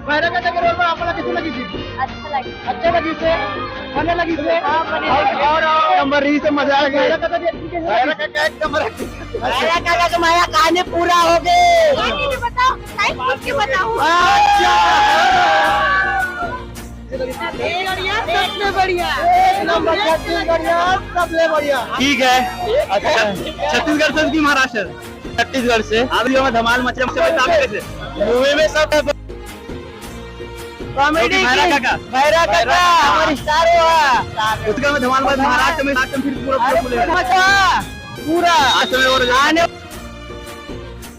भैरव का रोल में आपको कैसी लगी थी? अच्छा लगी से बने लगी से और नंबर ही से मजा आ गया। भैरव का एक नंबर भैरव का माया कहानी पूरा हो गए। बताओ सबसे बढ़िया सबसे बढ़िया। ठीक है। अच्छा, छत्तीसगढ़ से कि महाराष्ट्र? छत्तीसगढ़ से। आदमियों में धमाल मचे कैसे मूवी में सब कॉमेडी भैरव काका हमारी स्टार हुआ उसका में धमाल महाराष्ट्र में फिर पूरा आने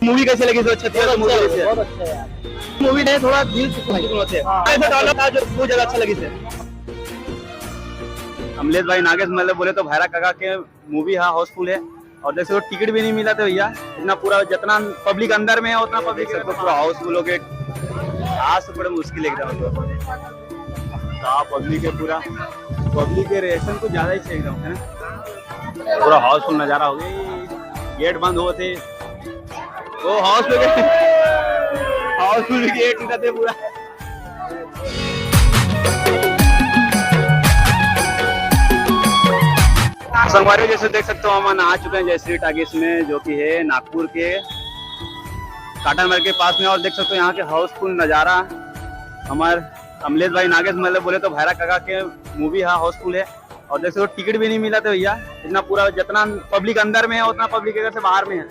मूवी कैसे लगी? छत्तीसगढ़ मूवी से बहुत अच्छा यार। मूवी ने थोड़ा दिल से ऐसा डायलॉग था जो बहुत ज्यादा अच्छा लगी थे। अमलेश भाई नागेश मतलब बोले तो भैरव काका के मूवी है हाउसफुल है और जैसे वो टिकट भी नहीं मिला था भैया। इतना पूरा जितना पब्लिक अंदर में है उतना पब्लिक पूरा हाउसफुल हो गए। आज से बड़ा मुश्किल एकदम पब्लिक है पूरा पब्लिक के रिएक्शन तो ज्यादा ही चाहिए एकदम है ना। पूरा हाउसफुल नजारा हो गया। गेट बंद हुए थे वो हाउसफुल भी गेट टूटा थे पूरा। संगवारी जैसे देख सकते हो हम आ चुके हैं जयश्री टाकीज में जो कि है नागपुर के काटन मार्केट के पास में। और देख सकते हो यहाँ के हाउसफुल नजारा। हमारे अमलेश भाई नागेश मतलब बोले तो भैरव काका के मूवी है हाउसफुल है और देख सकते हो टिकट भी नहीं मिला था भैया। इतना पूरा जितना पब्लिक अंदर में है उतना पब्लिक इधर से बाहर में है।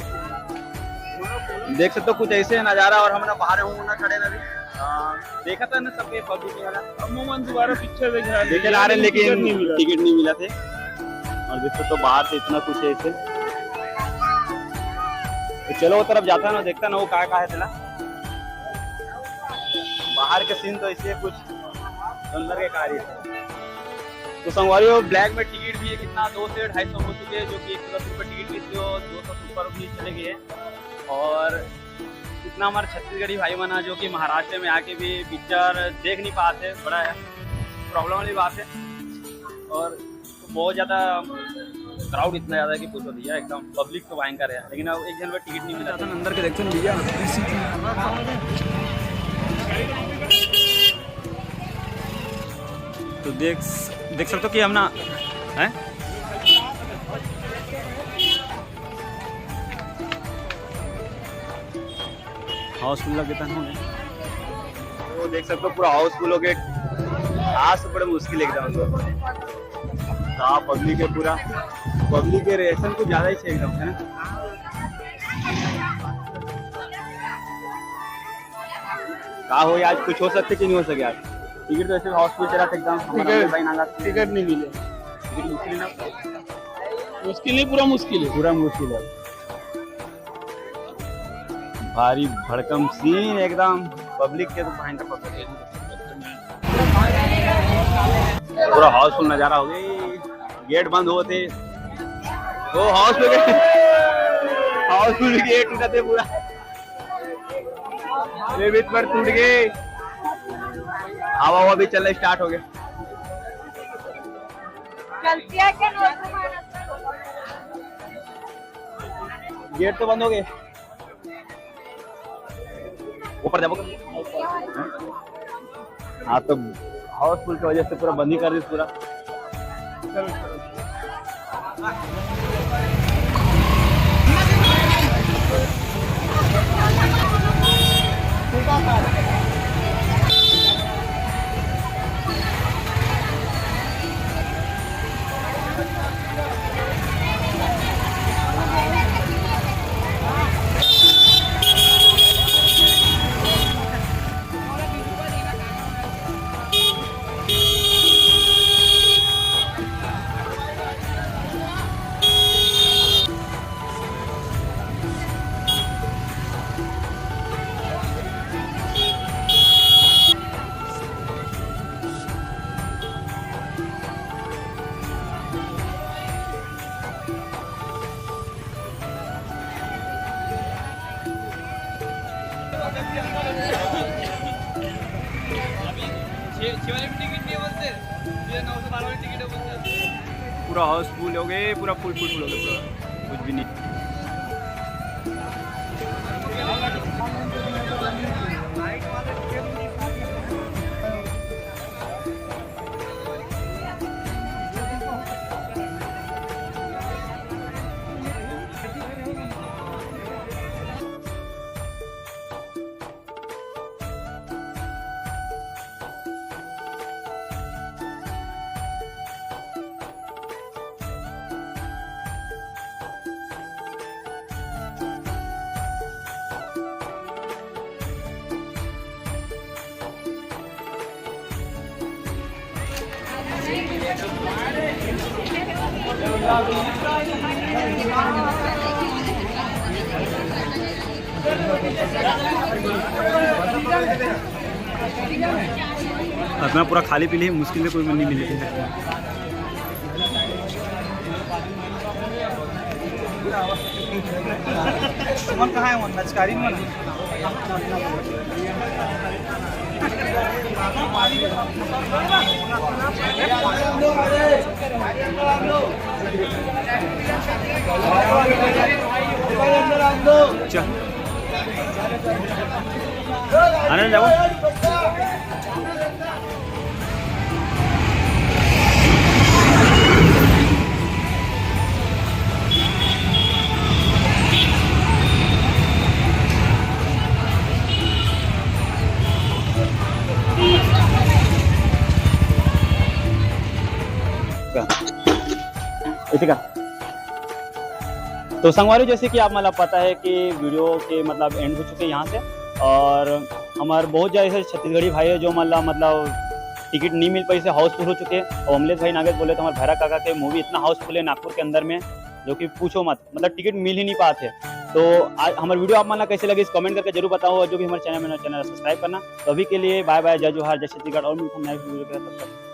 देख सकते हो कुछ ऐसे नजारा। और हम ना बाहर हूँ ना खड़े ना देखा था ना सबके पब्लिक दोबारा पिक्चर देखे ला रहे लेकिन टिकट नहीं मिला थे। और देख सकते हो बाहर से इतना कुछ ऐसे तो चलो वो तरफ जाता है ना देखता ना वो कहा है चला बाहर के सीन तो ऐसे कुछ अंदर के कार्य तो संगवारी ब्लैक में टिकट भी है कितना 200 से 250 हो चुके हैं जो कि 110 रुपये टिकट भी थी और 200 ऊपर भी चले गए। और इतना हमारे छत्तीसगढ़ी भाई बना जो कि महाराष्ट्र में आके भी पिक्चर देख नहीं पाते बड़ा है प्रॉब्लम वाली बात है। और बहुत ज़्यादा क्राउड इतना ज़्यादा कि पूछो भैया एकदम पब्लिक तो भयंकर है लेकिन अब एक जन पर टिकट नहीं मिला था। अंदर के देखते हैं भैया तो देख सकते हो कि हम ना है हाउसफुल लगे था तो देख सकते हो पूरा हाउसफुल हो गए। आज से बड़ा मुश्किल एकदम पब्लिक है पूरा पब्लिक के रिएक्शन कुछ ज्यादा ही चाहिए एकदम है ना। कहा हो आज कुछ हो सकते कि नहीं हो सके आज टिकट तो ऐसे हॉस्पिटल चला था एकदम टिकट नहीं मिले। मुश्किल ना मुश्किल नहीं पूरा मुश्किल है भारी भड़कम सीन एकदम पब्लिक के तो भयंकर पब्लिक पूरा हाउसफुल नजारा हो गई। गेट बंद हुए थे वो हाउसफुल गेट टूटा थे पूरा पर टूट गए। हवा भी चलना स्टार्ट हो गया। गेट तो बंद हो गए ऊपर जाओ। हाँ तो हाउसफुल की वजह से पूरा बंद ही कर दी पूरा। पूरा हाउसफुल हो गए पूरा फुल हो गए पूरा कुछ भी नहीं। अपना पूरा खाली पीली मुश्किल में कोई नहीं मिले थे। मन कहाँ है? मन नचकारी मन चल आने जाओ। इतना तो संगवारी, जैसे कि आप मतलब पता है कि वीडियो के मतलब एंड हो चुके हैं यहाँ से, और हमारे बहुत ज़्यादा ऐसे छत्तीसगढ़ी भाई है जो मतलब टिकट नहीं मिल पाई से हाउसफुल हो चुके हैं। और अमलेश भाई नागेश बोले तो हमारे भैरा काका के मूवी इतना हाउसफुल है नागपुर के अंदर में, जो कि पूछो मत, मतलब टिकट मिल ही नहीं पाते। तो आज हमारी वीडियो आप मतलब कैसे लगे इस कमेंट करके जरूर बताओ, और जो भी हमारे चैनल में चैनल सब्सक्राइब करना। तो अभी के लिए बाय बाय, जय जोहार, जय छत्तीसगढ़, और मिलते हैं नए वीडियो के साथ।